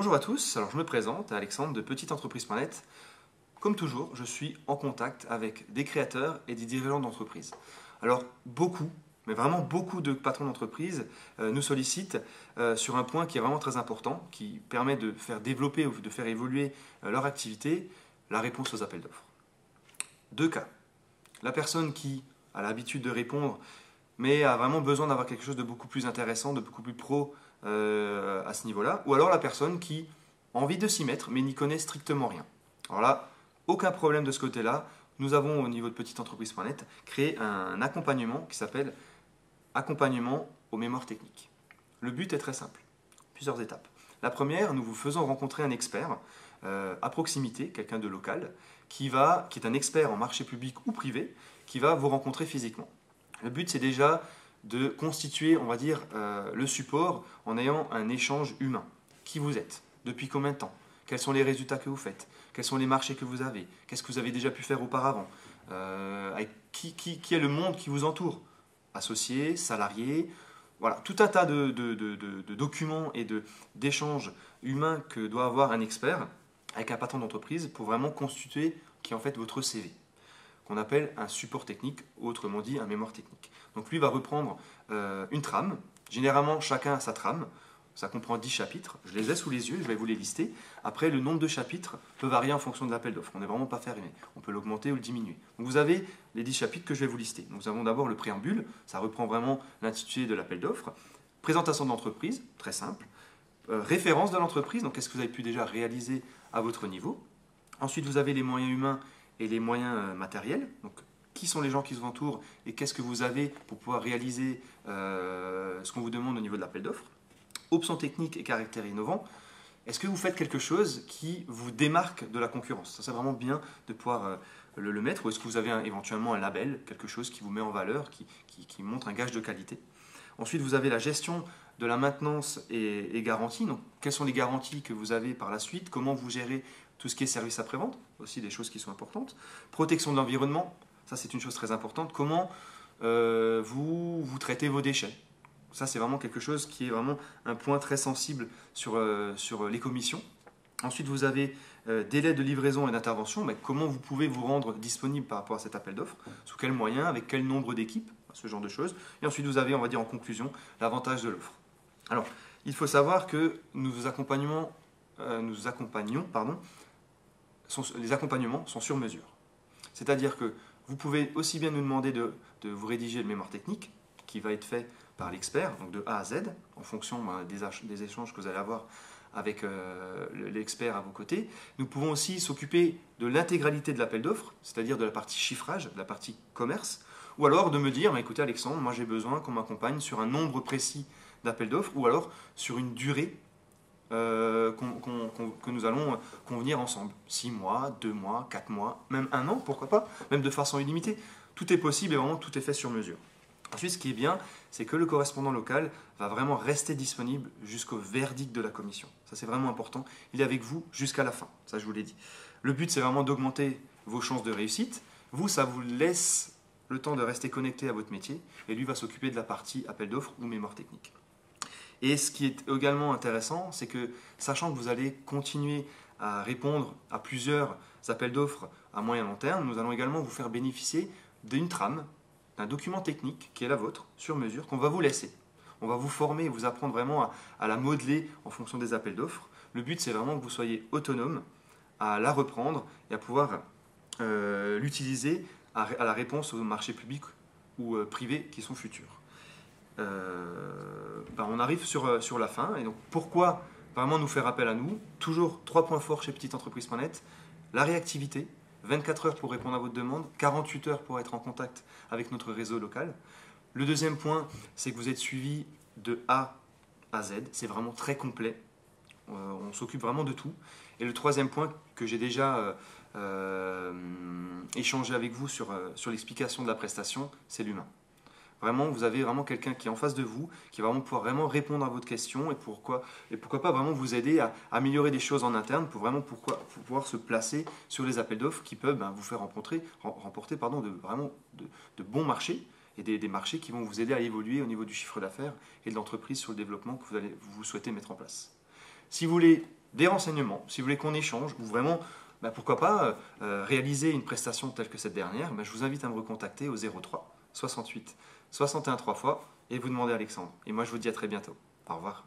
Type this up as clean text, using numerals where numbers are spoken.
Bonjour à tous, alors je me présente, Alexandre de petiteentreprise.net. Comme toujours, je suis en contact avec des créateurs et des dirigeants d'entreprise. Alors beaucoup, mais vraiment beaucoup de patrons d'entreprise nous sollicitent sur un point qui est vraiment très important, qui permet de faire développer ou de faire évoluer leur activité, la réponse aux appels d'offres. Deux cas. La personne qui a l'habitude de répondre, mais a vraiment besoin d'avoir quelque chose de beaucoup plus intéressant, de beaucoup plus pro à ce niveau-là, ou alors la personne qui a envie de s'y mettre, mais n'y connaît strictement rien. Alors là, aucun problème de ce côté-là. Nous avons au niveau de petiteentreprise.net créé un accompagnement qui s'appelle accompagnement aux mémoires techniques. Le but est très simple, plusieurs étapes. La première, nous vous faisons rencontrer un expert à proximité, quelqu'un de local, qui est un expert en marché public ou privé, qui va vous rencontrer physiquement. Le but, c'est déjà de constituer, on va dire, le support en ayant un échange humain. Qui vous êtes? Depuis combien de temps? Quels sont les résultats que vous faites? Quels sont les marchés que vous avez? Qu'est-ce que vous avez déjà pu faire auparavant? Avec qui est le monde qui vous entoure? Associés, salariés, voilà, tout un tas de documents et d'échanges humains que doit avoir un expert avec un patron d'entreprise pour vraiment constituer qui est en fait votre CV, qu'on appelle un support technique, autrement dit un mémoire technique. Donc lui va reprendre une trame, généralement chacun a sa trame, ça comprend 10 chapitres, je les ai sous les yeux, je vais vous les lister. Après, le nombre de chapitres peut varier en fonction de l'appel d'offres, on n'est vraiment pas fermé, on peut l'augmenter ou le diminuer. Donc vous avez les 10 chapitres que je vais vous lister. Nous avons d'abord le préambule, ça reprend vraiment l'intitulé de l'appel d'offres, présentation de l'entreprise, très simple, référence de l'entreprise, donc qu'est-ce que vous avez pu déjà réaliser à votre niveau. Ensuite, vous avez les moyens humains et les moyens matériels, donc qui sont les gens qui vous entourent et qu'est-ce que vous avez pour pouvoir réaliser ce qu'on vous demande au niveau de l'appel d'offres. Options techniques et caractères innovants. Est-ce que vous faites quelque chose qui vous démarque de la concurrence? Ça, c'est vraiment bien de pouvoir le mettre. Ou est-ce que vous avez éventuellement un label, quelque chose qui vous met en valeur, qui montre un gage de qualité? Ensuite, vous avez la gestion de la maintenance et garantie. Donc, quelles sont les garanties que vous avez par la suite? Comment vous gérez tout ce qui est service après-vente? Aussi des choses qui sont importantes. Protection de l'environnement. Ça, c'est une chose très importante. Comment vous traitez vos déchets? Ça, c'est vraiment quelque chose qui est vraiment un point très sensible sur les commissions. Ensuite, vous avez délai de livraison et d'intervention. Mais comment vous pouvez vous rendre disponible par rapport à cet appel d'offres? Sous quels moyens? Avec quel nombre d'équipes? Ce genre de choses. Et ensuite, vous avez, on va dire en conclusion, l'avantage de l'offre. Alors, il faut savoir que les accompagnements sont sur mesure. C'est-à-dire que vous pouvez aussi bien nous demander de vous rédiger le mémoire technique, qui va être fait par l'expert, donc de A à Z, en fonction des échanges que vous allez avoir avec l'expert à vos côtés. Nous pouvons aussi s'occuper de l'intégralité de l'appel d'offres, c'est-à-dire de la partie chiffrage, de la partie commerce, ou alors de me dire, écoutez Alexandre, moi j'ai besoin qu'on m'accompagne sur un nombre précis d'appels d'offres, ou alors sur une durée que nous allons convenir ensemble. 6 mois, 2 mois, 4 mois, même 1 an, pourquoi pas, même de façon illimitée. Tout est possible et vraiment tout est fait sur mesure. Ensuite, ce qui est bien, c'est que le correspondant local va vraiment rester disponible jusqu'au verdict de la commission. Ça, c'est vraiment important. Il est avec vous jusqu'à la fin. Ça, je vous l'ai dit. Le but, c'est vraiment d'augmenter vos chances de réussite. Vous, ça vous laisse le temps de rester connecté à votre métier. Et lui va s'occuper de la partie appel d'offres ou mémoire technique. Et ce qui est également intéressant, c'est que, sachant que vous allez continuer à répondre à plusieurs appels d'offres à moyen et long terme, nous allons également vous faire bénéficier d'une trame, un document technique qui est la vôtre, sur mesure, qu'on va vous laisser. On va vous former et vous apprendre vraiment à la modeler en fonction des appels d'offres. Le but, c'est vraiment que vous soyez autonome à la reprendre et à pouvoir l'utiliser à la réponse aux marchés publics ou privés qui sont futurs. On arrive sur la fin. Et donc, pourquoi vraiment nous faire appel à nous? Toujours 3 points forts chez petiteentreprise.net. La réactivité. 24 heures pour répondre à votre demande, 48 heures pour être en contact avec notre réseau local. Le deuxième point, c'est que vous êtes suivi de A à Z. C'est vraiment très complet. On s'occupe vraiment de tout. Et le troisième point que j'ai déjà échangé avec vous sur l'explication de la prestation, c'est l'humain. Vraiment, vous avez vraiment quelqu'un qui est en face de vous, qui va vraiment pouvoir vraiment répondre à votre question et pourquoi pas vraiment vous aider à améliorer des choses en interne pour vraiment pouvoir se placer sur les appels d'offres qui peuvent vous faire remporter de bons marchés et des marchés qui vont vous aider à évoluer au niveau du chiffre d'affaires et de l'entreprise sur le développement que vous souhaitez mettre en place. Si vous voulez des renseignements, si vous voulez qu'on échange, ou vraiment, pourquoi pas, réaliser une prestation telle que cette dernière, je vous invite à me recontacter au 03 68 61 3 fois et vous demandez Alexandre. Et moi, je vous dis à très bientôt. Au revoir.